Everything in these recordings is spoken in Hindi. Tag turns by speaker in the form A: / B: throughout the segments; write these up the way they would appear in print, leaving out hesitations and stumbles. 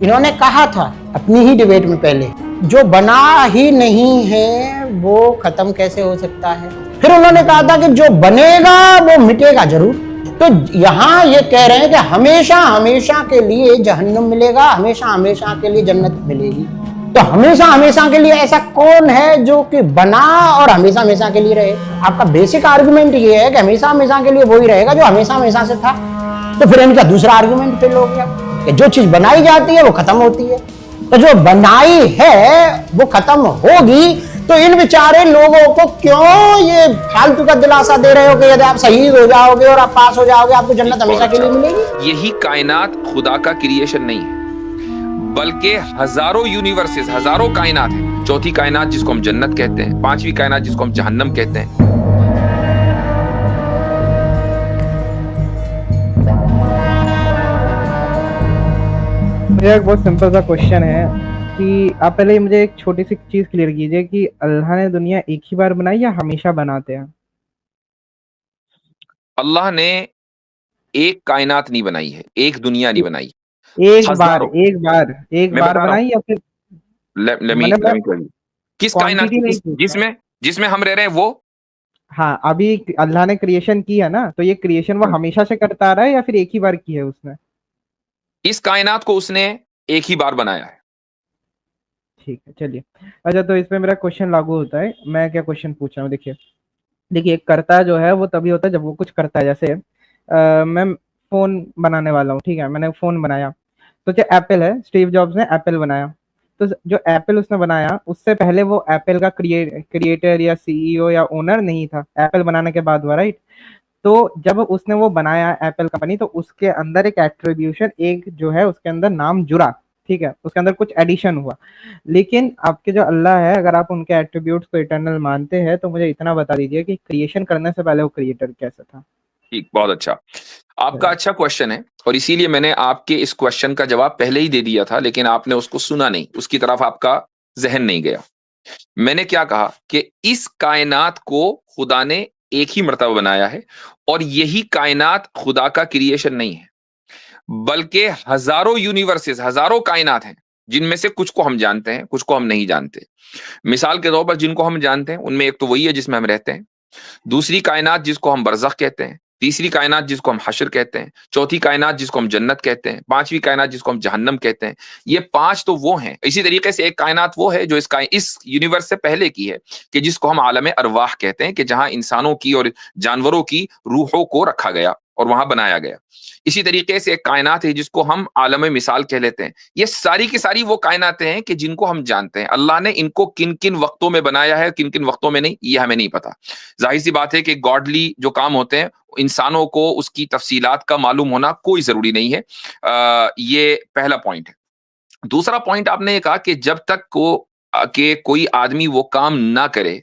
A: इन्होंने कहा था अपनी ही डिबेट में पहले, जो बना ही नहीं है वो खत्म कैसे हो सकता है। फिर उन्होंने कहा था कि जो बनेगा वो मिटेगा जरूर। तो यहां ये कह रहे हैं कि हमेशा हमेशा के लिए जहन्नम मिलेगा, हमेशा हमेशा के लिए जन्नत मिलेगी। तो हमेशा हमेशा के लिए ऐसा कौन है जो कि बना और हमेशा हमेशा के लिए रहे? आपका बेसिक आर्गुमेंट ये है कि हमेशा हमेशा के लिए वही रहेगा जो हमेशा हमेशा से था। तो फिर इनका दूसरा आर्गुमेंट फेल हो गया कि जो चीज बनाई जाती है वो खत्म होती है, तो जो बनाई है वो खत्म होगी। तो इन बेचारे लोगों को क्यों ये फालतू का दिलासा दे रहे हो कि यदि आप शहीद हो जाओगे और आप पास हो जाओगे आपको जन्नत हमेशा के लिए मिलेगी?
B: यही कायनात खुदा का क्रिएशन नहीं है, बल्कि हजारों यूनिवर्सेस, हजारों कायनात है। चौथी कायनात जिसको हम जन्नत कहते हैं, पांचवी कायनात जिसको हम जहन्नम कहते हैं।
C: मेरा एक बहुत सिंपल सा क्वेश्चन है कि आप पहले मुझे एक छोटी सी चीज क्लियर कीजिए कि अल्लाह ने दुनिया एक ही बार बनाई या हमेशा बनाते हैं?
B: अल्लाह ने एक कायनात नहीं बनाई है, एक दुनिया नहीं बनाई,
C: एक बार
B: हजारों।
C: एक
B: मैं
C: बार
B: बता रहा
C: बनाई या फिर
B: हूँ किस कायनात
C: क्वांटिटी नहीं
B: की,
C: पूछ रहा।
B: जिसमें जिसमें हम रह रहे हैं वो।
C: हाँ, अभी अल्लाह ने क्रिएशन की है ना, तो ये क्रिएशन वो हमेशा से करता आ रहा है या फिर एक ही बार की है उसने?
B: इस कायनात को उसने एक ही बार बनाया है।
C: ठीक है, चलिए। अच्छा, तो इसमें मेरा क्वेश्चन लागू होता है। मैं क्या क्वेश्चन पूछ रहा हूँ, देखिए। देखिए, एक करता जो है वो तभी होता है जब वो कुछ करता है। जैसे मैं फोन बनाने वाला हूँ, ठीक है, मैंने फोन बनाया। तो जो एप्पल है, स्टीव जॉब्स ने एप्पल बनाया। तो जो एप्पल उसने बनाया, उससे पहले वो एप्पल का क्रिएटर या सीईओ या ओनर नहीं था, एप्पल बनाने के बाद हुआ, राइट? तो जब उसने वो बनाया एप्पल कंपनी, तो उसके अंदर एक एट्रीब्यूशन, एक जो है उसके अंदर नाम जुड़ा, ठीक है, उसके अंदर कुछ एडिशन हुआ। लेकिन आपके जो अल्लाह है, अगर आप उनके एट्रीब्यूट्स को इटर्नल मानते हैं, तो मुझे इतना बता दीजिए कि क्रिएशन करने से पहले वो क्रिएटर कैसा था?
B: ठीक, बहुत अच्छा। आपका अच्छा क्वेश्चन है और इसीलिए मैंने आपके इस क्वेश्चन का जवाब पहले ही दे दिया था, लेकिन आपने उसको सुना नहीं, उसकी तरफ आपका जहन नहीं गया। मैंने क्या कहा कि इस कायनात को खुदा ने एक ही मर्तबा बनाया है और यही कायनात खुदा का क्रिएशन नहीं है, बल्कि हजारों यूनिवर्सेस, हजारों कायनात हैं, जिनमें से कुछ को हम जानते हैं, कुछ को हम नहीं जानते। मिसाल के तौर पर जिनको हम जानते हैं उनमें एक तो वही है जिसमें हम रहते हैं, दूसरी कायनात जिसको हम बरज़ख कहते हैं, तीसरी कायनात जिसको हम हश्र कहते हैं, चौथी कायनात जिसको हम जन्नत कहते हैं, पांचवी कायनात जिसको हम जहन्नम कहते हैं। ये पांच तो वो हैं। इसी तरीके से एक कायनात वो है जो इस यूनिवर्स से पहले की है, कि जिसको हम आलम अरवाह कहते हैं, कि जहां इंसानों की और जानवरों की रूहों को रखा गया और वहां बनाया गया। इसी तरीके से एक कायनात है जिसको हम आलम मिसाल कह लेते हैं। ये सारी की सारी वो कायनातें हैं कि जिनको हम जानते हैं। अल्लाह ने इनको किन किन वक्तों में बनाया है, किन किन वक्तों में नहीं, ये हमें नहीं पता। जाहिर सी बात है कि गॉडली जो काम होते हैं, इंसानों को उसकी तफसीलात का मालूम होना कोई जरूरी नहीं है। ये पहला पॉइंट है। दूसरा पॉइंट आपने ये कहा कि जब तक के कोई आदमी वो काम ना करे,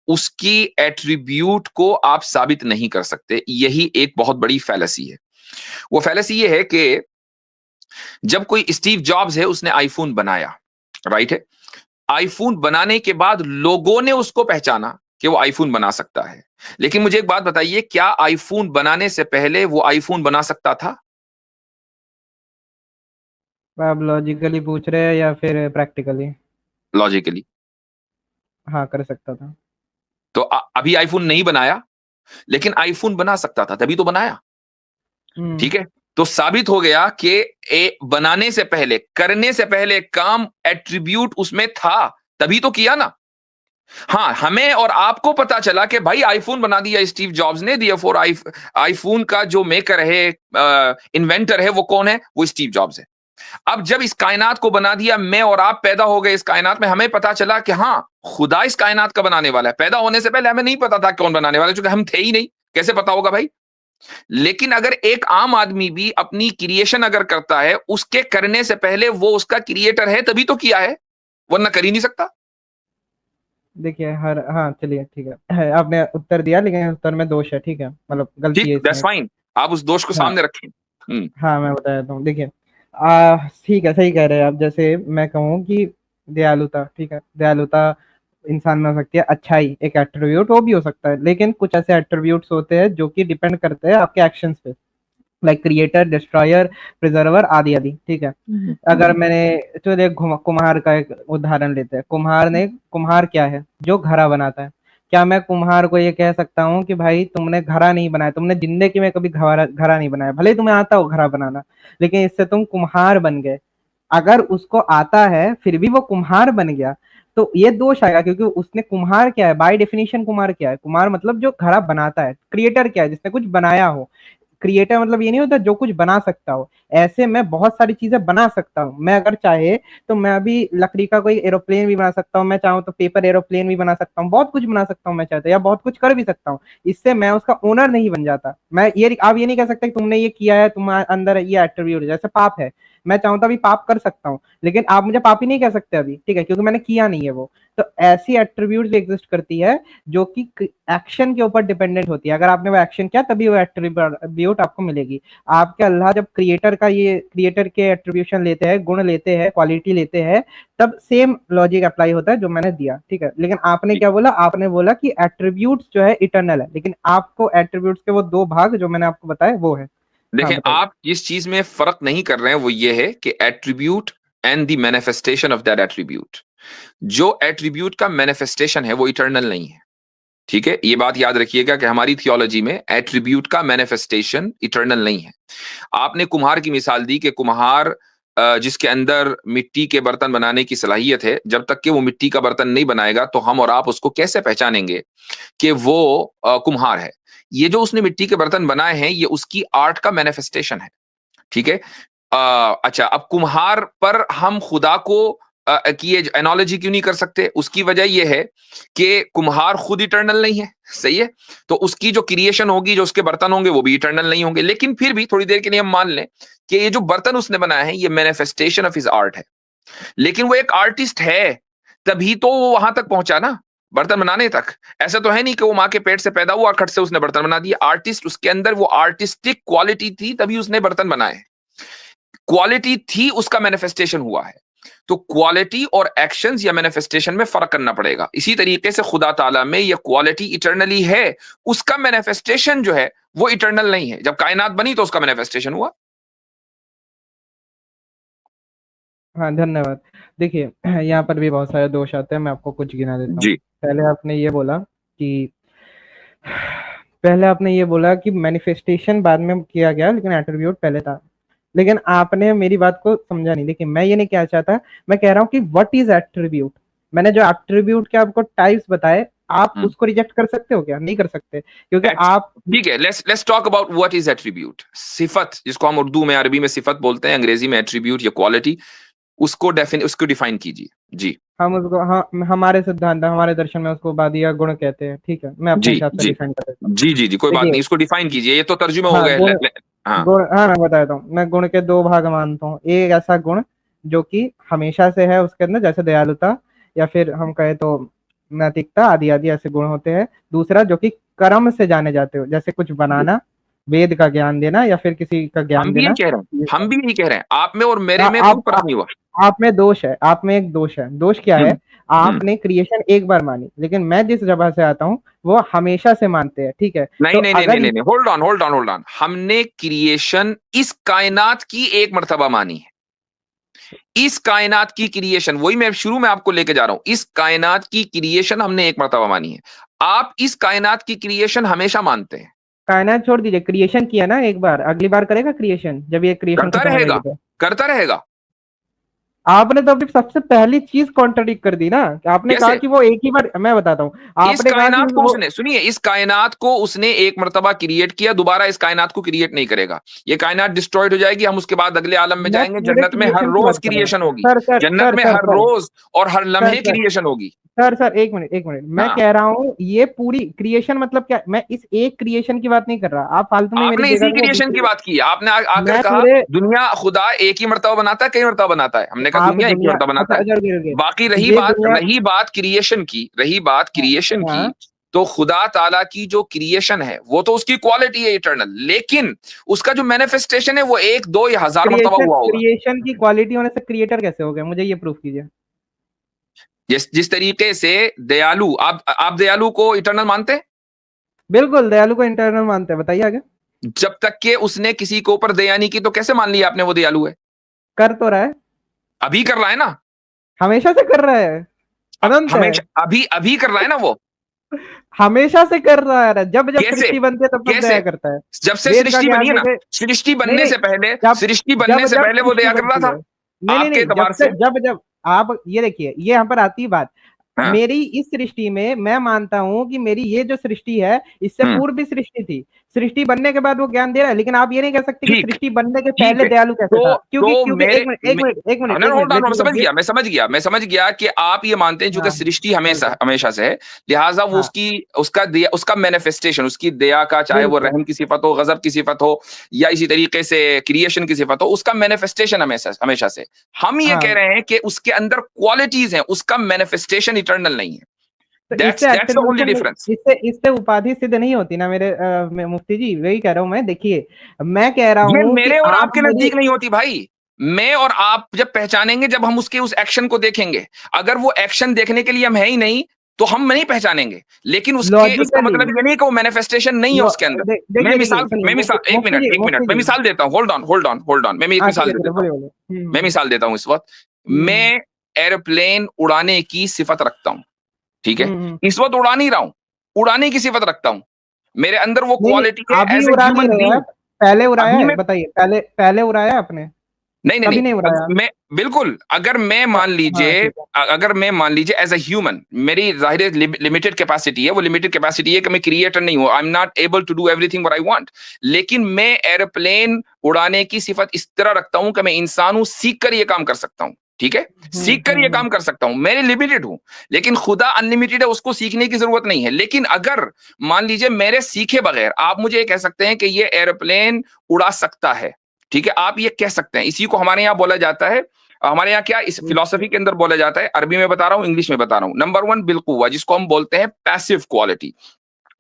B: उसकी एट्रीब्यूट को आप साबित नहीं कर सकते। यही एक बहुत बड़ी फैलेसी है। वो फैलेसी ये है कि जब कोई स्टीव जॉब्स है, उसने आईफोन बनाया, राइट है। आईफोन बनाने के बाद लोगों ने उसको पहचाना कि वो आईफोन बना सकता है। लेकिन मुझे एक बात बताइए, क्या आईफोन बनाने से पहले वो आईफोन बना सकता था?
C: आप लॉजिकली पूछ रहे हैं या फिर प्रैक्टिकली?
B: लॉजिकली।
C: हाँ, कर सकता था।
B: तो अभी आईफोन नहीं बनाया, लेकिन आईफोन बना सकता था, तभी तो बनाया।
C: हम्म।
B: ठीक है। तो साबित हो गया कि बनाने से पहले, करने से पहले काम एट्रीब्यूट उसमें था, तभी तो किया ना। हाँ, हमें और आपको पता चला कि भाई आईफोन बना दिया स्टीव जॉब्स ने, दिया फोर आईफोन का जो मेकर है, इन्वेंटर है, वो कौन है? वो स्टीव जॉब्स है। अब जब इस कायनात को बना दिया, मैं और आप पैदा हो गए इस कायनात में, हमें पता चला कि हाँ, खुदा इस कायनात का बनाने वाला है। पैदा होने से पहले हमें नहीं पता था कौन बनाने वाला है, क्योंकि हम थे ही नहीं। कैसे पता होगा भाई? लेकिन अगर एक आम आदमी भी अपनी क्रिएशन अगर करता है, उसके करने से पहले वो उसका क्रिएटर है, तभी तो किया है, वरना कर ही नहीं सकता।
C: देखिए, हर हाँ, चलिए, ठीक है, आपने उत्तर दिया, लेकिन उत्तर में दोष है, ठीक है, मतलब गलती
B: ठीक,
C: है
B: दैट्स
C: इसमें।
B: फाइन। आप उस दोष को
C: हाँ,
B: सामने रखें।
C: हाँ, मैं बता देता हूँ, देखिए। ठीक है, सही कह रहे हैं आप। जैसे मैं कहूँ कि दयालुता, ठीक है, दयालुता इंसान में हो सकती है, अच्छाई एक एट्रीब्यूट वो भी हो सकता है, लेकिन कुछ ऐसे एट्रीब्यूट्स होते हैं जो कि डिपेंड करते हैं आपके एक्शंस पे। लाइक क्रिएटर, डिस्ट्रॉयर, प्रिजर्वर आदि आदि, ठीक है। अगर मैंने चलो एक कुम्हार का एक उदाहरण लेते हैं। कुम्हार क्या है? जो घड़ा बनाता है। क्या मैं कुम्हार को ये कह सकता हूँ कि भाई तुमने घड़ा नहीं बनाया, तुमने जिंदगी में कभी घड़ा नहीं बनाया, भले ही तुम्हें आता हो घड़ा बनाना, लेकिन इससे तुम कुम्हार बन गए। अगर उसको आता है फिर भी वो कुम्हार बन गया, तो ये दोष आएगा, क्योंकि उसने कुम्हार क्या है, बाय डेफिनेशन कुम्हार क्या है? कुम्हार मतलब जो घड़ा बनाता है। क्रिएटर क्या है? जिसने कुछ बनाया हो। क्रिएटर मतलब ये नहीं होता जो कुछ बना सकता हो। ऐसे मैं बहुत सारी चीजें बना सकता हूँ। मैं अगर चाहे तो मैं अभी लकड़ी का कोई एरोप्लेन भी बना सकता हूँ, मैं चाहूँ तो पेपर एरोप्लेन भी बना सकता हूँ, बहुत कुछ बना सकता हूँ मैं चाहता, या बहुत कुछ कर भी सकता हूँ। इससे मैं उसका ओनर नहीं बन जाता। मैं ये आप ये नहीं कह सकते कि तुमने ये किया है, तुम्हारे अंदर ये एट्रीब्यूट, जैसे पाप है, मैं चाहूँ तो अभी पाप कर सकता हूँ, लेकिन आप मुझे पापी नहीं कह सकते अभी, ठीक है, क्योंकि मैंने किया नहीं है वो। तो ऐसी एट्रीब्यूट भी एग्जिस्ट करती है जो कि एक्शन के ऊपर डिपेंडेंट होती है। अगर आपने वो एक्शन किया तभी वो एट्रीब्यूट आपको मिलेगी। आपके अल्लाह जब क्रिएटर के एट्रीब्यूशन लेते हैं, गुण लेते हैं, क्वालिटी लेते हैं, तब सेम लॉजिक अप्लाई होता है जो मैंने दिया, ठीक है। लेकिन आपने क्या बोला? आपने बोला कि एट्रीब्यूट्स जो है इटर्नल है, लेकिन आपको एट्रीब्यूट्स के वो दो भाग जो मैंने आपको बताया वो है। हाँ
B: देखें,
C: बताइए।
B: आप जिस चीज में फर्क नहीं कर रहे हैं वो ये है कि attribute and the manifestation of that attribute. जो एट्रीब्यूट का मैनिफेस्टेशन है वो इटर्नल नहीं है, ठीक है। ये बात याद रखिएगा कि हमारी थियोलॉजी में एट्रीब्यूट का मैनिफेस्टेशन इटर्नल नहीं है। आपने कुम्हार की मिसाल दी कि कुम्हार जिसके अंदर मिट्टी के बर्तन बनाने की सलाहियत है, जब तक कि वो मिट्टी का बर्तन नहीं बनाएगा तो हम और आप उसको कैसे पहचानेंगे कि वो कुम्हार है। ये जो उसने मिट्टी के बर्तन बनाए हैं ये उसकी आर्ट का मैनिफेस्टेशन है, ठीक है। अच्छा, अब कुम्हार पर हम खुदा को की ये एनालॉजी क्यों नहीं कर सकते? उसकी वजह यह है कि कुम्हार खुद इटर्नल नहीं है, सही है। तो उसकी जो क्रिएशन होगी, जो उसके बर्तन होंगे वो भी इटर्नल नहीं होंगे। लेकिन फिर भी थोड़ी देर के लिए हम मान लें कि ये जो बर्तन उसने बनाए हैं ये मैनिफेस्टेशन ऑफ हिज आर्ट है। लेकिन वो एक आर्टिस्ट है, तभी तो वो वहां तक पहुंचा ना, बर्तन बनाने तक। ऐसा तो है नहीं कि वो माँ के पेट से पैदा हुआ, खट से उसने बर्तन बना दिया। आर्टिस्ट, उसके अंदर वो आर्टिस्टिक क्वालिटी थी तभी उसने बर्तन बनाए। क्वालिटी थी, उसका मैनिफेस्टेशन हुआ है। तो क्वालिटी और एक्शंस या मैनिफेस्टेशन में फर्क करना पड़ेगा। इसी तरीके से खुदा ताला में ये क्वालिटी इटर्नली है, उसका मैनिफेस्टेशन जो है वो इटर्नल नहीं है। जब कायनात बनी तो उसका मैनिफेस्टेशन हुआ।
C: हाँ, धन्यवाद। देखिए, यहाँ पर भी बहुत सारे दोष आते हैं, मैं आपको कुछ गिना देता हूँ।
B: जी
C: पहले आपने ये बोला कि मैनिफेस्टेशन बाद में किया गया, लेकिन एट्रीब्यूट पहले था। लेकिन आपने मेरी बात को समझा नहीं। देखिए, मैं ये नहीं कहना चाहता, मैं कह रहा हूँ कि व्हाट इज एट्रीब्यूट। मैंने जो एट्रीब्यूट के आपको टाइप्स बताए, आप उसको रिजेक्ट कर सकते हो क्या? नहीं कर सकते, क्योंकि आप
B: ठीक है, let's talk about what is attribute. सिफत, जिसको हम उर्दू में, अरबी में सिफत बोलते हैं, अंग्रेजी में एट्रीब्यूट या क्वालिटी, उसको डिफाइन कीजिए। जी
C: हम उसको, हाँ, हमारे सिद्धांत, हमारे दर्शन में उसको वादिया गुण कहते हैं, ठीक है। मैं अपने
B: जी
C: हिसाब से
B: जी
C: डिफाइन कर देता हूँ।
B: जी जी जी, कोई बात
C: देखिए,
B: नहीं, इसको डिफाइन कीजिए, ये तो तर्जुमे हो
C: हाँ,
B: गए। हाँ
C: गुण, हाँ, मैं बताता हूँ। मैं गुण के दो भाग मानता हूँ। एक ऐसा गुण जो कि हमेशा से है उसके अंदर, जैसे दयालुता, या फिर हम कहे तो नैतिकता आदि आदि ऐसे गुण होते हैं। दूसरा जो कि कर्म से जाने जाते हो, जैसे कुछ बनाना, वेद का ज्ञान देना, या फिर किसी का
B: हम
C: ज्ञान
B: भी यही
C: देना।
B: कह रहे हैं, हम भी यही कह रहे हैं, आप में और मेरे में कोई
C: आप
B: फर्क नहीं हुआ।
C: आप में दोष है, आप में एक दोष है। दोष क्या है?
B: हम्म हम्म
C: आपने क्रिएशन एक बार मानी, लेकिन मैं जिस जगह से आता हूँ वो हमेशा से मानते हैं, ठीक है। तो
B: नहीं नहीं नहीं नहीं
C: अगर
B: नहीं नहीं, hold on hold on hold on. हमने क्रिएशन इस कायनात की एक मर्तबा मानी है। इस कायनात की क्रिएशन, वही मैं शुरू में आपको लेके जा रहा हूं, इस कायनात की क्रिएशन हमने एक मर्तबा मानी है। आप इस कायनात की क्रिएशन हमेशा मानते हैं।
C: कायनात छोड़ दीजिए, क्रिएशन किया ना एक बार, अगली बार करेगा क्रिएशन जब ये क्रिएशन
B: करता
C: खत्म हो
B: रहेगा,
C: जाएगी तो?
B: करता रहेगा।
C: आपने तो अपनी सबसे पहली चीज कॉन्ट्रडिक्ट कर दी ना, कि आपने कहा
B: कैसे?
C: कि वो एक ही बार, मैं बताता हूँ।
B: इस
C: आपने कहा कि
B: कायनात को
C: वो,
B: उसने, सुनिए, इस कायनात को उसने एक मर्तबा क्रिएट किया, दोबारा इस कायनात को क्रिएट नहीं करेगा। ये कायनात डिस्ट्रॉयड हो जाएगी, हम उसके बाद अगले आलम में
C: मैं
B: जाएंगे,
C: पूरे
B: जन्नत में हर
C: क्रिएशन की
B: रोज
C: बात कर रहा हूँ।
B: क्रिएशन होगी।
C: सर सर
B: जन्नत
C: सर
B: में
C: सर
B: हर
C: सर
B: रोज और हर
C: सर
B: लम्हे
C: सर
B: क्रिएशन होगी।
C: सर सर एक मिनट, एक मिनट, मैं
B: हाँ,
C: कह रहा हूँ ये पूरी क्रिएशन मतलब क्या? मैं इस एक क्रिएशन की बात नहीं कर रहा, आप फालतू में मेरी
B: आपने
C: जगह
B: इसी
C: को
B: क्रिएशन की बात की। आपने आकर
C: मैं
B: कहा
C: पूरे,
B: दुनिया, खुदा एक ही मर्तबा बनाता है, कई मर्तबा बनाता है। हमने कहा
C: आप
B: दुनिया एक ही
C: दुनिया,
B: मर्तबा
C: अच्छा
B: बनाता है।
C: अच्छा, रुकिए रुकिए,
B: बाकी
C: ये दुनिया,
B: रही बात क्रिएशन की,
C: हाँ,
B: तो खुदा ताला की जो क्रिएशन है वो तो उसकी क्वालिटी है इटर्नल, लेकिन उसका जो मैनिफेस्टेशन है वो एक, दो या हजार मर्तबा
C: क्रिएशन
B: हुआ होगा।
C: क्रिएशन की क्वालिटी होने से क्रिएटर कैसे हो गए? मुझे ये प्रूफ कीजिए।
B: जिस जिस तरीके से दयालु, आप दयालु को इटर्नल मानते हैं?
C: बिल्कुल दयालु को इंटरनल मानते हैं, बताइए आगे।
B: जब तक के उसने किसी के ऊपर दया नहीं की, तो कैसे मान लिया आपने वो दयालु है?
C: कर तो रहा है,
B: अभी कर रहा है ना,
C: हमेशा से कर रहा है, अनंत है,
B: हमेशा अभी अभी कर रहा है ना वो।
C: हमेशा से कर रहा है, जब जब
B: कैसे
C: सृष्टि बनती है तब तब
B: कैसे?
C: दया करता है।
B: जब से
C: वेद का
B: सृष्टि बनी
C: ज्ञान
B: है ना,
C: देके,
B: सृष्टि
C: नहीं
B: बनने
C: नहीं,
B: से पहले,
C: जब
B: सृष्टि
C: जब
B: बनने से
C: जब
B: पहले वो
C: सृष्टि
B: दया कर रहा
C: बनती
B: था
C: है, नहीं नहीं
B: आपके
C: नहीं,
B: एतबार से।
C: जब जब आप ये देखिए, ये यहाँ पर आती है बात,
B: हाँ,
C: मेरी इस सृष्टि में मैं मानता हूं कि मेरी ये जो सृष्टि है इससे
B: हम्म,
C: पूर्व भी सृष्टि थी, सृष्टि बनने के बाद वो ज्ञान दे रहा है, लेकिन आप ये नहीं कह सकते कि
B: ठीक
C: सृष्टि बनने के
B: ठीक
C: पहले
B: है।
C: दयालु कैसे था, क्योंकि
B: तो
C: क्योंकि
B: मेरे
C: एक मिनट एक मिनट एक मिनट एक minute,
B: hold on,
C: let me
B: मैं समझ
C: कंप्लीट।
B: गया, मैं समझ गया कि आप ये मानते हैं, चूंकि
C: हाँ
B: सृष्टि हमेशा
C: बिल्कुल,
B: हमेशा से है, लिहाजा वो
C: हाँ
B: उसकी उसका दया, उसका मैनिफेस्टेशन, उसकी दया का, चाहे वो
C: बिल्कुल,
B: रहम की सिफत हो, गजब की सिफत हो, या इसी तरीके से क्रिएशन की सिफत हो, उसका मैनिफेस्टेशन हमेशा हमेशा से। हम ये कह
C: हाँ।
B: रहे हैं कि उसके अंदर क्वालिटीज हैं, उसका मैनिफेस्टेशन इटर्नल नहीं है।
C: तो इससे
B: दैट्स द ओनली
C: एट्रीब्यूशन नहीं,
B: डिफरेंस।
C: इससे इससे उपाधि सिद्ध नहीं होती ना मेरे मुफ्ती जी, वही कह रहा हूँ मैं। देखिए, मैं कह रहा
B: ये
C: हूँ कि
B: मेरे और
C: आप
B: आपके
C: मेरी,
B: नजदीक नहीं होती भाई। मैं और आप जब पहचानेंगे, जब हम उसके उस एक्शन को देखेंगे। अगर वो एक्शन देखने के लिए हम है ही नहीं, तो हम नहीं पहचानेंगे। लेकिन उसके उसका
C: लॉजिकली,
B: मतलब ये नहीं कि वो मैनिफेस्टेशन नहीं है उसके अंदर।
C: देखिए देखिए सुनिए,
B: मैं मिसाल, एक
C: मुफ्ती
B: मिनट
C: जी,
B: एक मिनट,
C: मुफ्ती
B: मैं
C: जी,
B: मिसाल देता हूँ। होल्ड ऑन, मैं एक
C: हाँ ठीक
B: मिसाल
C: है,
B: दे
C: चलो
B: देता हूँ।
C: बोलिए बोलिए।
B: मैं मिसाल देता हूँ इस वक्त।
C: हम्म
B: मैं एरोप्लेन उड़ाने की सिफत रखता हूँ, ठीक है?
C: हम्म।
B: इस वक्त उड़ा नहीं रहा हूँ, उड़ाने की सिफत रखता हूँ। मेरे अंदर वो
C: नहीं नहीं,
B: क्वालिटी है
C: अभी
B: एज ए
C: उड़ा नहीं
B: ह्यूमन
C: रहे हैं,
B: बीइंग।
C: पहले उड़ाया
B: अभी
C: है,
B: मैं
C: बताइए, पहले पहले उड़ाया है आपने,
B: नहीं नहीं
C: कभी
B: नहीं,
C: नहीं उड़ाया?
B: मैं बिल्कुल, अगर मैं मान
C: हाँ
B: लीजिए,
C: ठीक है।
B: अगर मैं मान लीजिए एज अ ह्यूमन, मेरी जाहिर लिमिटेड कैपेसिटी है, वो लिमिटेड कैपेसिटी है कि मैं क्रिएटर नहीं हूं, I am not able to do everything what I want. लेकिन मैं एरोप्लेन उड़ाने की सिफत इस तरह रखता हूं कि मैं इंसान हूं, सीख कर ये काम कर सकता हूं, ठीक है? सीख कर ये
C: हम्म।
B: काम कर सकता हूं, मैं लिमिटेड हूं। लेकिन खुदा अनलिमिटेड है, उसको सीखने की जरूरत नहीं है। लेकिन अगर मान लीजिए मेरे सीखे बगैर आप मुझे ये कह सकते हैं कि ये एरोप्लेन उड़ा सकता है, ठीक है? आप ये कह सकते हैं, इसी को हमारे यहाँ बोला जाता है, हमारे यहाँ क्या इस फिलॉसफी के अंदर बोला जाता है, अरबी में बता रहा हूँ, इंग्लिश में बता रहा हूँ। नंबर 1 बिलकुवा, जिसको हम बोलते हैं पैसिव क्वालिटी।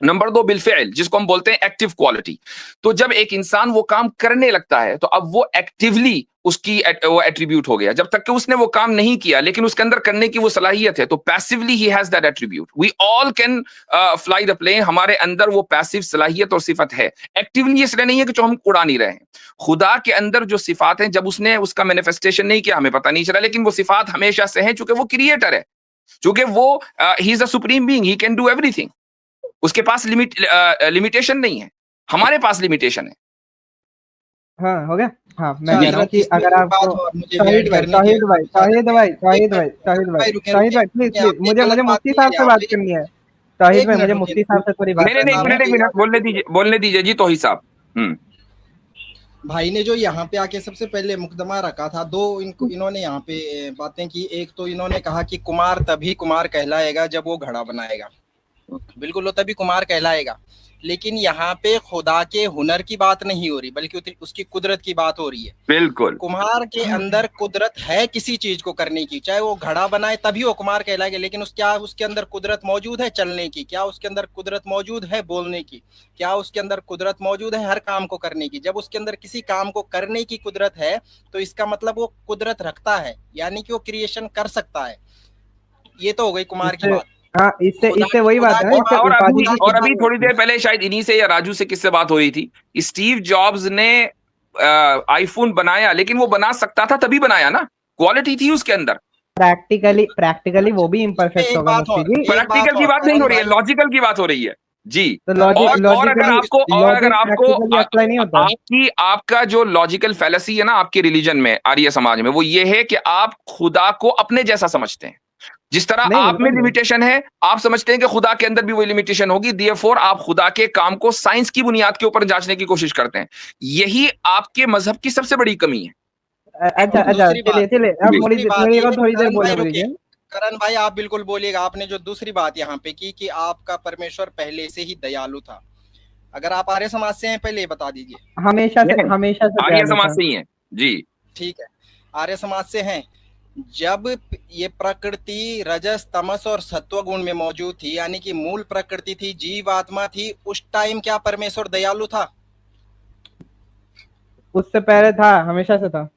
B: नंबर 2 बिलफेल, जिसको हम बोलते हैं एक्टिव क्वालिटी। तो जब एक इंसान वो काम करने लगता है, तो अब वो एक्टिवली उसकी वो एट्रीब्यूट हो गया। जब तक कि उसने वो काम नहीं किया, लेकिन उसके अंदर करने की वो सलाहियत है, तो पैसिवली ही has that attribute. We all can fly the plane, हमारे अंदर वो पैसिव सलाहियत और सिफत है। एक्टिवली इसलिए नहीं है कि जो हम उड़ा नहीं रहे हैं। खुदा के अंदर जो सिफात हैं, जब उसने उसका मैनिफेस्टेशन नहीं किया, हमें पता नहीं चला, लेकिन वो सिफात हमेशा से है, चूंकि वो क्रिएटर है, चूंकि वो he is a supreme being, he can do everything. उसके पास लिमिटेशन नहीं है, हमारे पास लिमिटेशन है।
C: हाँ हो गया। हाँ मैं
D: अच्छा
C: कह रहा हूँ
D: हजरत,
C: कि
D: इसमें
C: अगर
D: एक
C: आपको,
D: बात और मुझे भी
C: शाहिद
D: ऐड
C: भाई
D: करनी थी,
C: शाहिद भाई
D: आप
C: शाहिद
D: इजाजत
C: भाई
D: दें। एक
C: शाहिद भाई
D: मिनट,
C: शाहिद भाई
D: रुके रुके,
C: प्लीज
D: ये
C: प्लीज,
D: आपने
C: मुझे
D: गलत
C: मुझे
D: बात
C: मुफ्ती
D: की
C: साहब
D: है
C: से
D: यहाँ
C: बात
D: पे।
C: करनी है। शाहिद
D: एक
C: भाई,
D: मिनट
C: मुझे
D: रुके,
C: मुफ्ती साहब से थोड़ी बात
B: नहीं नहीं नहीं, एक
C: करनी है।
B: मिनट एक मिनट,
D: आपने
B: बोलने दीजिए जी, तौहीद साहब।
D: भाई ने जो यहाँ पे आके सबसे पहले मुकदमा रखा था, दो इन्होंने यहाँ पे बातें की। एक तो इन्होंने कहा कि कुमार तभी कुमार कहलाएगा जब वो घड़ा बनाएगा। बिल्कुल, वो तभी कुमार कहलाएगा। लेकिन यहाँ पे खुदा के हुनर की बात नहीं हो रही, बल्कि उसकी कुदरत की बात हो रही है।
B: बिल्कुल
D: कुम्हार के अंदर कुदरत है किसी चीज को करने की, चाहे वो घड़ा बनाए तभी वो कुम्हार कहलाएगा। लेकिन क्या उसके अंदर कुदरत मौजूद है चलने की? क्या उसके अंदर कुदरत मौजूद है बोलने की? क्या उसके अंदर कुदरत मौजूद है हर काम को करने की? जब उसके अंदर किसी काम को करने की कुदरत है, तो इसका मतलब वो कुदरत रखता है, यानी कि वो क्रिएशन कर सकता है। ये तो हो गई कुम्हार की
C: इससे,
D: बात।
C: हाँ इससे
D: खुदा
C: इससे वही बात
D: खुदा
C: है ना,
D: की
C: इससे
D: बात,
C: उपाधि
D: खुदा
C: की
D: की
B: और
C: सिद्धि
B: अभी
C: नहीं
B: थोड़ी
C: होती।
B: देर पहले शायद इन्हीं से या राजू से किससे बात हो रही थी, स्टीव जॉब्स ने आईफोन बनाया, लेकिन वो बना सकता था तभी बनाया ना, क्वालिटी थी उसके अंदर।
C: प्रैक्टिकली वो भी
D: इसमें
C: इम्परफेक्ट
D: एक
C: होगा
D: बात
C: मुफ्ती
D: और,
C: जी।
D: एक बात
B: प्रैक्टिकल की
D: और
B: बात नहीं हो
D: करण
B: रही है,
D: भाई,
B: लॉजिकल की बात हो रही है जी।
C: तो
D: करण भाई,
B: और अगर
C: लॉजिकली,
B: आपको, और अगर
C: लॉजिक
B: आपको
C: प्रैक्टिकली अप्लाई नहीं होता।
B: आपकी आपका जो लॉजिकल फैलेसी है ना आपके रिलीजन में, आर्य समाज में, वो ये है कि आप खुदा को अपने जैसा समझते हैं। जिस तरह
C: नहीं
B: आप में
C: बिल्कुल नहीं।
B: लिमिटेशन है, आप समझते हैं कि खुदा के अंदर भी वही लिमिटेशन होगी, देयरफॉर आप खुदा के काम को साइंस की बुनियाद के ऊपर जांचने की कोशिश करते हैं। यही आपके मजहब की सबसे बड़ी कमी है।
C: अच्छा
D: और
C: अच्छा,
D: दूसरी बात,
C: चलिए चलिए, अब
B: जी।
C: मेरी
D: दूसरी बात
C: मेरी
D: ये
C: को
D: है,
C: थोड़ी देर
D: करण
C: बोलने
D: भाई
C: को
D: रुकिए,
C: दीजिए।
D: करण भाई आप बिल्कुल बोलिएगा। आपने जो दूसरी बात यहाँ पे की कि आपका परमेश्वर पहले से ही दयालु था। अगर आप आर्य समाज से हैं, पहले ये बता दीजिए।
B: नहीं,
C: हमेशा से
B: आर्य
C: दयालु
B: समाज
C: था।
B: से ही है जी।
D: ठीक है, आर्य समाज से हैं। जब ये प्रकृति रजस तमस और सत्व गुण में मौजूद थी, यानी कि मूल प्रकृति थी, जीव आत्मा थी, उस टाइम क्या परमेश्वर दयालु था?
C: उससे पहले था, हमेशा से था।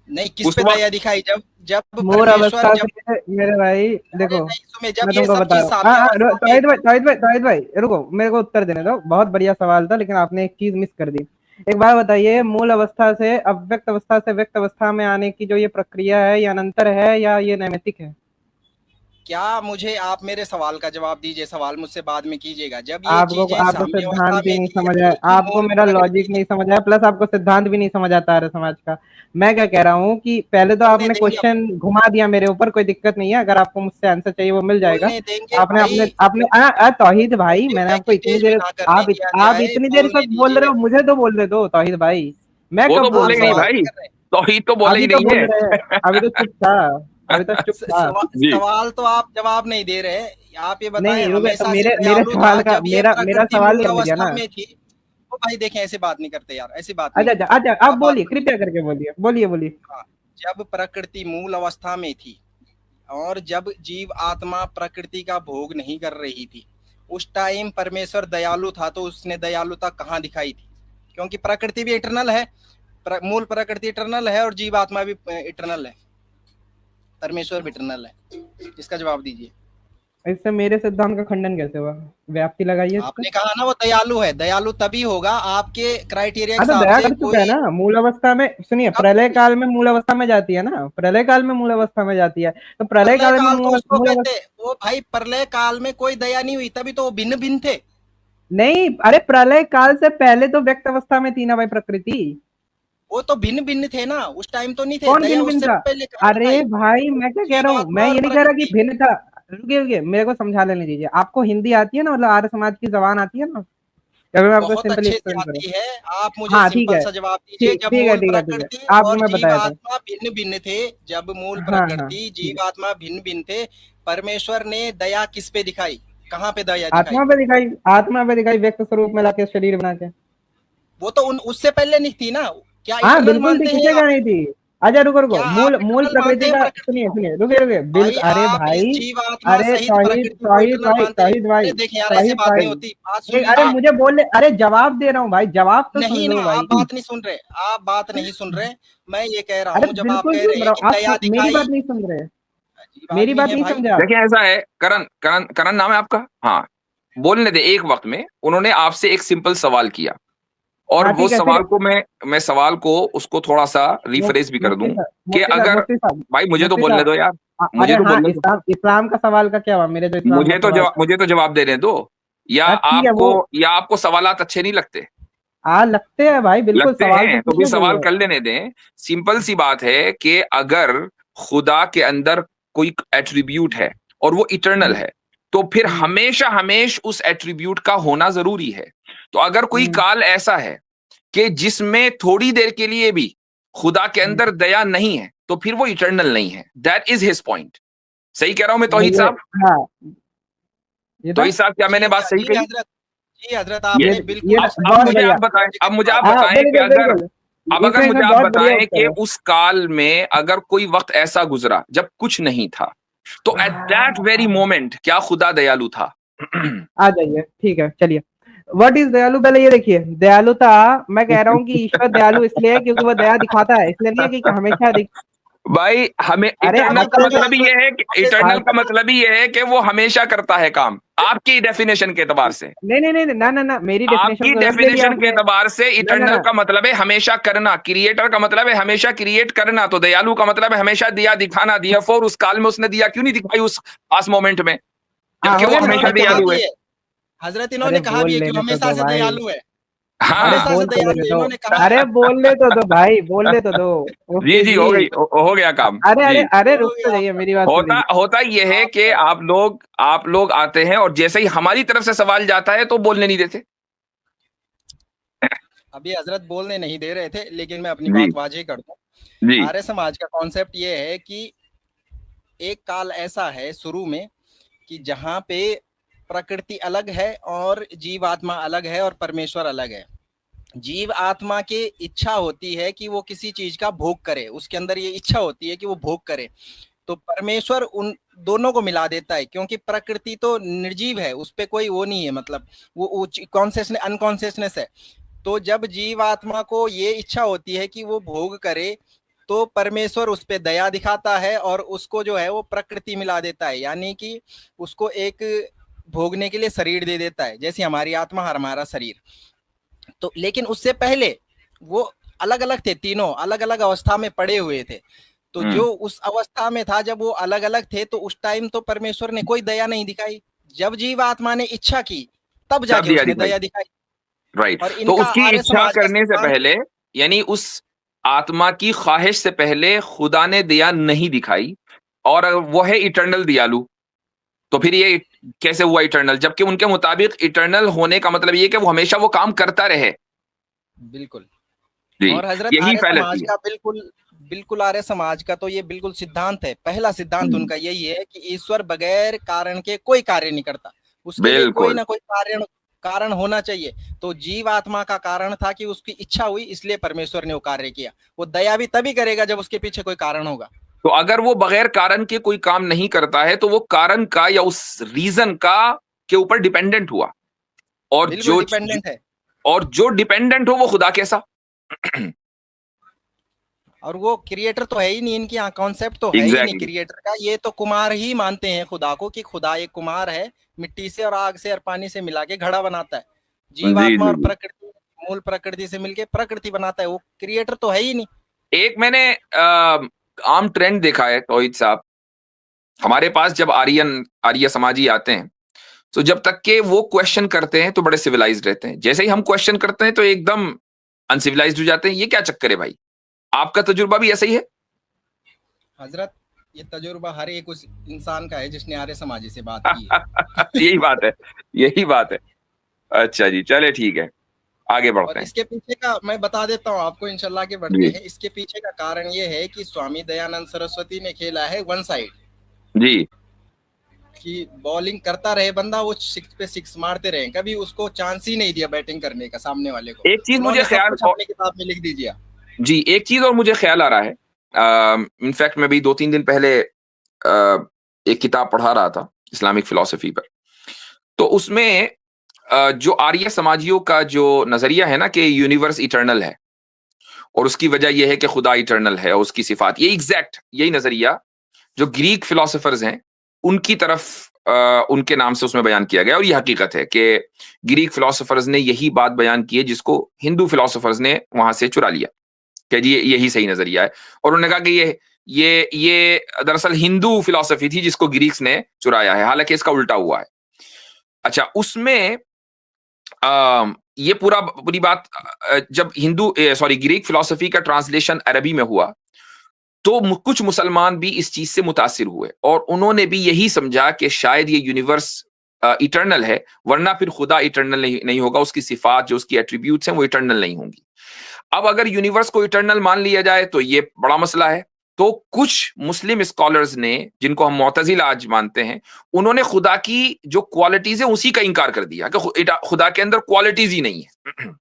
D: नहीं, किस
B: उस
D: पे
B: वक्त
D: दया दिखाई? जब जब
C: मूल
D: परमेश्वर
C: अवस्था
D: जब
C: से मेरे भाई
D: अरे
C: देखो,
D: नहीं सुने, जब
C: मैं
D: ये
C: तुमको
D: सब
C: बता
D: चीज
C: रहा हूँ।
D: साम्य अवस्था में
C: तौहीद भाई,
D: थी।
C: तौहीद भाई रुको, मेरे को उत्तर देने दो। बहुत बढ़िया सवाल था, लेकिन आपने एक चीज मिस कर दी। एक बात बताइए, मूल अवस्था से अव्यक्त अवस्था से व्यक्त अवस्था में आने की जो ये प्रक्रिया है, ये अनंतर है या ये नैमित्तिक है?
D: क्या मुझे आप मेरे सवाल का जवाब दीजिए, सवाल मुझसे बाद में कीजिएगा। जब ये
C: आपको
D: चीजें
C: आपको
D: साम्य अवस्था
C: सिद्धांत ही
D: में
C: नहीं
D: थी,
C: समझ आया,
D: एक ही
C: आपको
D: मूल
C: मेरा
D: प्रकृति
C: लॉजिक नहीं समझ आया, प्लस आपको सिद्धांत भी नहीं समझ आता आर्य समाज का। मैं क्या कह रहा हूँ कि पहले तो
D: बोलने
C: आपने
D: देंगे,
C: क्वेश्चन घुमा दिया मेरे ऊपर, कोई दिक्कत नहीं है, अगर आपको मुझसे आंसर चाहिए वो मिल जाएगा।
D: बोलने देंगे
C: आपने आपने
D: भाई।
C: आपने तौहीद भाई, मैंने
D: है
C: आपको
D: कि
C: इतनी
D: देश
C: देर,
D: बिना करने दिया
C: आप
D: जाए,
C: इतनी देर
D: बोलने
C: तक बोल रहे
D: दीजिए।
C: हो, मुझे तो बोलने दो तौहीद भाई। मैं
B: वो
C: कब
B: तो
C: बोलूं
D: आप
B: बोलेगा ही
C: सवाल?
D: सवाल नहीं
B: भाई,
D: कर रहे।
B: तौहीद तो बोले ही
C: अभी तो
B: नहीं
C: बोल
B: है।
C: रहे हैं, अभी तो चुप था, अभी तो चुप था।
B: जी
D: सवाल तो आप जवाब नहीं दे रहे। आप ये बताएं,
C: नहीं रुके, तो
D: हमेशा से
C: मेरे मेरे
D: दयालु था
C: सवाल का,
D: जब ये
C: मेरा
D: प्रकृति
C: सवाल
D: मूल
C: करने दिया
D: अवस्था
C: ना।
D: में थी। तो भाई देखें, ऐसे बात नहीं करते यार, ऐसी बात नहीं
C: अच्छा
D: होती।
C: अच्छा अच्छा, आप
D: आप बात
C: बोलिए,
D: सुनिए।
C: कृपया करके बोलिए, बोलिए बोलिए।
D: हाँ, जब प्रकृति मूल अवस्था में थी और जब जीव आत्मा प्रकृति का भोग नहीं कर रही थी, उस टाइम परमेश्वर दयालु था, तो उसने दयालुता कहाँ दिखाई थी? क्योंकि प्रकृति भी इटरनल है, मूल प्रकृति इटरनल है और जीव आत्मा भी इटरनल है, परमेश्वर भी इटरनल है। इसका जवाब दीजिए।
C: इससे मेरे सिद्धांत का खंडन कैसे हुआ? व्याप्ति लगाइए इस पे।
D: आपने कहा ना वो दयालु है, दयालु तभी होगा आपके क्राइटेरिया के
C: हाँ तो
D: हिसाब
C: दया
D: से।
C: कर चुका है
D: कोई
C: ना मूल अवस्था में, सुनिए,
D: कब
C: प्रलय
D: हुई?
C: काल में मूल अवस्था में जाती है ना, प्रलय काल में मूल अवस्था में जाती है, तो प्रलय
D: प्रलय
C: काल में
D: काल तो
C: मूल
D: उसको
C: मूल
D: कहते
C: अवस्था।
D: हैं, वो भाई प्रलय काल में कोई दया नहीं हुई, तभी तो वो भिन्न भिन्न थे।
C: नहीं, अरे प्रलय काल से पहले तो व्यक्त अवस्था में थी ना भाई प्रकृति।
D: वो तो भिन्न भिन्न थे ना, उस टाइम तो नहीं थे,
C: कौन
D: दया
C: भिन्न भिन्न
D: उससे
C: था?
D: पहले कहाँ
C: अरे
D: दिखाई?
C: भाई मैं क्या कह रहा हूँ, मैं
D: जीवात्मा और
C: ये नहीं कह रहा कि
D: प्रकृति।
C: भिन्न था। रुकिए रुकिए, मेरे को समझा लेने दीजिए। आपको हिंदी आती है ना, मतलब आर्य समाज की जबान आती है ना? या मैं आपको
D: बहुत
C: सिंपली
D: अच्छे से
C: एक्सप्लेन करूँ?
D: आती है। आप मुझे
C: हाँ ठीक
D: सिंपल
C: है,
D: सा जवाब दीजिए,
C: ठीक
D: जब
C: ठीक है
D: मूल
C: ठीक है ठीक है,
D: प्रकृति
C: आपको
D: और
C: मैं
D: जीव
C: बताया था।
D: आत्मा भिन्न भिन्न थे, जब मूल
C: हाँ हाँ
D: प्रकृति
C: ठीक है।
D: जीव आत्मा भिन्न भिन्न थे, परमेश्वर ने दया किस पे दिखाई? कहाँ पे दया दिखाई?
C: आत्मा पे दिखाई, आत्मा पे दिखाई, व्यक्त स्वरूप में लाके शरीर बना के।
D: वो तो उन उससे पहले नहीं थी ना। क्या
C: हाँ
D: इटरनल
C: बिल्कुल थी,
D: मानते हैं
C: किसे
D: आप?
C: का नहीं थी। अच्छा रुको रुको,
D: क्या
C: मूल
D: आप
C: मूल
D: इटरनल
C: प्रकृति
D: मानते हैं
C: का,
D: प्रकृति
C: सुनिए
D: को?
C: सुनिए, रुके रुके,
D: भाई
C: अरे
D: आप इस
C: भाई,
D: जीव आत्मा
C: अरे
D: सहित
C: तौहीद
D: प्रकृति को
C: तौहीद
D: इटरनल
C: भाई,
D: मानते हैं?
C: तौहीद भाई,
D: अरे देखें यार, ऐसे
C: तौहीद
D: बात
C: भाई,
D: नहीं होती, बात
C: एक,
D: सुनिए
C: अरे
D: आप।
C: मुझे बोलने, अरे जवाब दे रहा हूँ भाई, जवाब तो सुन
D: नहीं ना,
C: लो
D: आप
C: भाई।
D: बात नहीं सुन रहे, आप बात नहीं सुन रहे। मैं ये कह रहा
C: अरे
D: हूँ, जब आप
C: बिल्कुल
D: कह रहे
C: सुन
D: हैं
C: रहा
D: कि
C: हूँ,
D: दया
C: आप मेरी
D: दिखाई,
C: बात नहीं सुन रहे,
D: अजीब
C: मेरी
D: आदमी
C: बात
D: है
C: नहीं
D: भाई।
C: समझे आप।
B: देखिए ऐसा है, करण करण करण नाम है आपका, हाँ, बोलने दे। एक वक्त में उन्होंने आपसे एक सिंपल सवाल किया, और
C: हाँ
B: वो
C: ठीक है फिर।
B: सवाल को मैं सवाल को उसको थोड़ा सा रिफ्रेश भी कर
C: मुफ्ती
B: दूं
C: साहब,
B: कि
C: मुफ्ती साहब,
B: अगर,
C: मुफ्ती साहब,
B: भाई मुझे तो
C: मुफ्ती
B: बोलने
C: साहब,
B: दो यार,
C: अरे
B: मुझे तो
C: हाँ,
B: बोलने दो,
C: इस्लाम इस्लाम का सवाल का क्या हुआ, मेरे जो इस्लाम का सवाल था।
B: मुझे तो जवाब देने दो। या
C: ठीक है वो,
B: आपको सवालात अच्छे नहीं लगते?
C: हाँ लगते हैं भाई, बिल्कुल
B: लगते
C: सवाल तो
B: हैं तो फिर
C: पूछने
B: सवाल
C: चाहिए।
B: कर लेने दें। सिंपल सी बात है कि अगर खुदा के अंदर कोई एट्रीब्यूट है और वो इटर्नल
C: हम्म,
B: है, तो फिर
C: हम्म,
B: हमेशा हमेश उस एट्रीब्यूट का होना जरूरी है। तो अगर कोई
C: हम्म,
B: काल ऐसा है कि जिसमें थोड़ी देर के लिए भी खुदा के
C: हम्म।
B: अंदर दया नहीं है, तो फिर वो इटर्नल नहीं है। That is his point. सही कह रहा हूं मैं तौहीद
C: ये,
B: साहब?
C: हाँ, ये था।
B: तोहिद साहब, क्या मैंने बात सही
D: जी
B: कही?
D: हजरत, जी हजरत,
B: ये
D: आपने बिल्कुल
B: अब
C: बहुत
B: मुझे
C: बढ़िया।
B: आप बताएं, अब मुझे आप
C: हाँ
B: बताएं कि
C: बिल्कुल
B: अगर,
C: बिल्कुल,
B: अब अगर
C: इसमें
B: मुझे
C: इसमें
B: आप
C: बहुत बढ़िया
B: बताएं कि
C: उत्तर है।
B: उस काल में अगर कोई वक्त ऐसा गुजरा जब कुछ नहीं था, तो एट दैट वेरी मोमेंट क्या खुदा दयालु था?
C: आ जाइए, ठीक है, चलिए। व्हाट इज दयालु, पहले ये देखिए, दयालुता, मैं कह रहा हूँ कि ईश्वर दयालु इसलिए है क्योंकि वो दया दिखाता है, इसलिए नहीं है कि हमेशा
B: भाई हमें
C: अरे
B: इटर्नल का
C: असल में,
B: मतलब ही ये है कि इटर्नल का मतलब ही ये है कि वो हमेशा करता है काम, आपकी डेफिनेशन के एतबार से।
C: नहीं नहीं नहीं, ना ना ना, मेरी डेफिनेशन
B: आपकी
C: को गलत ले लिया
B: डेफिनेशन के
C: आपने।
B: एतबार से
C: ना ना
B: इटर्नल
C: ना,
B: का मतलब है हमेशा करना, क्रिएटर का मतलब है हमेशा क्रिएट करना, तो दयालु का मतलब है हमेशा दिया दिखाना। दिया फोर उस काल में उसने दिया क्यों नहीं दिखाई उस खास मोमेंट में,
C: हाँ
B: जबकि
C: हो
B: वो
C: गया
D: हजरत
C: ना,
B: हमेशा
D: इन्होंने
C: अच्छा
D: कहा
B: दयालु
C: चलिए।
B: है?
D: भी है, हजरत
C: अरे
D: इन्होंने कहा
C: बोल
D: भी है कि
C: लेने तो
D: हमेशा
C: दो
D: से
C: भाई,
D: दयालु है,
C: अरे
B: हाँ,
D: हमेशा से
C: बोल तो
D: दयालु
C: लेने
D: है,
C: दो,
D: इन्होंने कहा
C: अरे
D: है।
C: बोलने तो दो भाई, बोलने तो दो।
B: जी
C: मुफ्ती
B: जी,
C: जी,
B: हो गया काम
C: अरे
B: जी।
C: अरे अरे, रुक
D: हो
C: तो
D: गया
C: जाइए,
D: आपका,
C: मेरी बात सुन
B: होता
C: लीजिए।
B: होता यह है कि
D: आपका।
B: आप लोग आते हैं और जैसे ही हमारी तरफ से सवाल जाता है तो बोलने नहीं देते।
D: अभी हजरत बोलने नहीं दे रहे थे, लेकिन मैं अपनी
B: जी
D: बात वाजे कर दूं।
B: जी
D: आर्य समाज का कॉन्सेप्ट ये है कि एक काल ऐसा है शुरू में कि जहाँ पे प्रकृति अलग है और जीव आत्मा अलग है और परमेश्वर अलग है। जीव आत्मा की इच्छा होती है कि वो किसी चीज का भोग करे, उसके अंदर ये इच्छा होती है कि वो भोग करे, तो परमेश्वर उन दोनों को मिला देता है, क्योंकि प्रकृति तो निर्जीव है, उस पर कोई वो नहीं है, मतलब वो कॉन्शियसनेस अनकॉन्शियसनेस है। तो जब जीव आत्मा को ये इच्छा होती है कि वो भोग करे, तो परमेश्वर उस पे दया दिखाता है और उसको जो है वो प्रकृति मिला देता है, यानी कि उसको एक भोगने के लिए शरीर दे देता है, जैसे हमारी आत्मा हमारा शरीर। तो लेकिन उससे पहले वो अलग अलग थे, तीनों अलग अलग अवस्था में पड़े हुए थे। तो जो उस अवस्था में था, जब वो अलग अलग थे, तो उस टाइम तो परमेश्वर ने कोई दया नहीं दिखाई। जब जीव आत्मा ने इच्छा की तब जाके उसने दया दिखाई।
B: राइट।
D: और
B: तो
D: इनका
B: उसकी
D: आर्य
B: इच्छा
D: समाज का
B: करने से
D: सिद्धांत,
B: पहले, यानी उस आत्मा की ख्वाहिश से पहले खुदा ने दया नहीं दिखाई, और वो है इटर्नल दयालु। तो फिर ये कैसे हुआ इटर्नल, जबकि उनके मुताबिक इटर्नल होने का मतलब ये कि वो हमेशा वो काम करता रहे।
D: बिल्कुल।
B: जी,
D: और हजरत
B: यही
D: आर्य समाज
B: फैलती है।
D: का बिल्कुल बिल्कुल आर्य समाज का तो ये बिल्कुल सिद्धांत है, पहला सिद्धांत उनका यही है कि ईश्वर बगैर कारण के कोई कार्य नहीं करता, उसके लिए कोई
B: बिल्कुल
D: ना कोई कारण होना चाहिए। तो जीव आत्मा का कारण था कि उसकी इच्छा हुई, इसलिए परमेश्वर ने वो कार्य किया। वो दया भी तभी करेगा जब उसके पीछे कोई कारण होगा।
B: तो अगर वो बगैर कारण के कोई काम नहीं करता है तो वो कारण का या उस रीजन का के ऊपर डिपेंडेंट हुआ, और
D: बिल्कुल डिपेंडेंट है।
B: जो डिपेंडेंट हो वो खुदा कैसा।
D: और वो क्रिएटर तो है ही नहीं, इनके यहाँ कॉन्सेप्ट तो है ही नहीं
B: एग्जैक्टली।
D: क्रिएटर का। ये तो कुमार ही मानते हैं खुदा को, कि खुदा एक कुमार है, मिट्टी से और आग से और पानी से मिला के घड़ा बनाता है।
B: जी
D: जीवात्मा
B: जी
D: और
B: जी।
D: प्रकृति, मूल प्रकृति से मिलके प्रकृति बनाता है। वो क्रिएटर तो है ही नहीं।
B: एक मैंने आम ट्रेंड देखा है तौहीद साहब, हमारे पास जब आर्य समाजी आते हैं, तो जब तक के वो क्वेश्चन करते हैं तो बड़े सिविलाइज्ड रहते हैं, जैसे ही हम क्वेश्चन करते हैं तो एकदम अनसिविलाइज्ड हो जाते हैं। ये क्या चक्कर है भाई? आपका तजुर्बा भी ऐसा ही है?
D: हजरत, ये तजुर्बा हर एक उस इंसान का है जिसने आर्य समाजी से बात की है।
B: यही बात है, यही बात है। अच्छा जी, चले ठीक है, आगे
D: और
B: बढ़ते हैं।
D: इसके पीछे का मैं बता देता हूँ आपको, इंशाल्लाह के बढ़ते
B: जी
D: हैं। इसके पीछे का कारण ये है कि स्वामी दयानंद सरस्वती ने खेला है वन साइड,
B: जी।
D: कि बॉलिंग करता रहे बंदा, वो सिक्स पे सिक्स मारते रहे, कभी उसको चांस ही नहीं दिया बैटिंग करने का सामने वाले को।
B: एक चीज मुझे
D: उन्होंने सब
B: ख्याल
D: कुछ अपनी किताब में लिख दीजिए।
B: जी, एक चीज और मुझे ख्याल आ रहा है। इनफैक्ट मैं भी 2-3 दिन पहले एक किताब पढ़ा रहा था इस्लामिक फिलॉसफी पर। तो उसमें जो आर्य समाजियों का जो नजरिया है ना कि यूनिवर्स इटर्नल है, और उसकी वजह यह है कि खुदा इटर्नल है और उसकी सिफात, ये एग्जैक्ट यही नजरिया जो ग्रीक फिलोसोफर्स हैं उनकी तरफ उनके नाम से उसमें बयान किया गया। और ये हकीकत है कि ग्रीक फिलोसोफर्स ने यही बात बयान की है जिसको हिंदू फिलोसोफर्स ने वहां से चुरा लिया, कि जी यही सही नजरिया है। और उन्होंने कहा कि ये दरअसल हिंदू फिलोसफी थी जिसको ग्रीक्स ने चुराया है, हालांकि इसका उल्टा हुआ है। अच्छा, उसमें ये पूरी बात जब ग्रीक फिलोसफी का ट्रांसलेशन अरबी में हुआ, तो कुछ मुसलमान भी इस चीज से मुतासिर हुए और उन्होंने भी यही समझा कि शायद ये यूनिवर्स इटर्नल है, वरना फिर खुदा इटर्नल नहीं होगा, उसकी सिफात जो उसकी एट्रीब्यूट्स हैं वो इटर्नल नहीं होंगी। अब अगर यूनिवर्स को इटर्नल मान लिया जाए तो ये बड़ा मसला है। तो कुछ मुस्लिम स्कॉलर्स ने, जिनको हम मुअतजिला आज मानते हैं, उन्होंने खुदा की जो क्वालिटीज है उसी का इनकार कर दिया कि खुदा के अंदर क्वालिटीज ही नहीं है।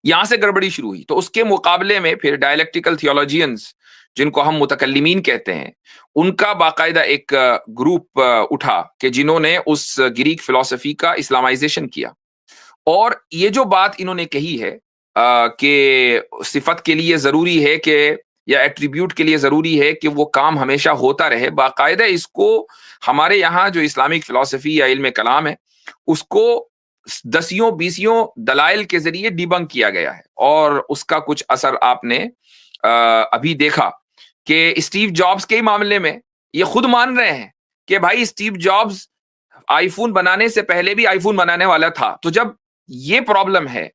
B: यहां से गड़बड़ी शुरू हुई। तो उसके मुकाबले में फिर डायलेक्टिकल थियोलॉजियंस, जिनको हम मुतकल्लिमीन कहते हैं, उनका बाकायदा एक ग्रुप उठा कि जिन्होंने उस ग्रीक फिलॉसफी का इस्लामाइजेशन किया। और ये जो बात इन्होंने कही है कि सिफत के लिए जरूरी है कि, या एट्रीब्यूट के लिए जरूरी है कि वो काम हमेशा होता रहे, बाकायदा इसको हमारे यहाँ जो इस्लामिक फिलॉसफी या इल्म कलाम है उसको दसियों बीसियों दलाइल के जरिए डिबंक किया गया है। और उसका कुछ असर आपने अभी देखा कि स्टीव जॉब्स के मामले में ये खुद मान रहे हैं कि भाई स्टीव जॉब्स आईफोन बनाने से पहले भी आईफोन बनाने वाला था। तो जब ये प्रॉब्लम है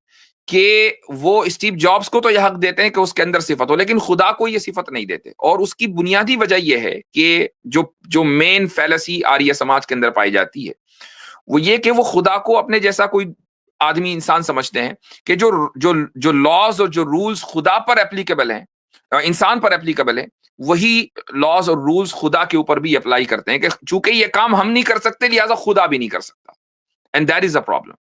B: कि वो स्टीव जॉब्स को तो यह हक देते हैं कि उसके अंदर सिफत हो, लेकिन खुदा को ये सिफत नहीं देते। और उसकी बुनियादी वजह यह है कि जो मेन फैलसी आर्य समाज के अंदर पाई जाती है वो ये कि वो खुदा को अपने जैसा कोई आदमी इंसान समझते हैं, कि जो लॉज और जो रूल्स खुदा पर एप्लीकेबल हैं, इंसान पर एप्लीकेबल है, वही लॉज और रूल्स खुदा के ऊपर भी अप्लाई करते हैं कि चूंकि ये काम हम नहीं कर सकते लिहाजा खुदा भी नहीं कर सकता। And that is a problem.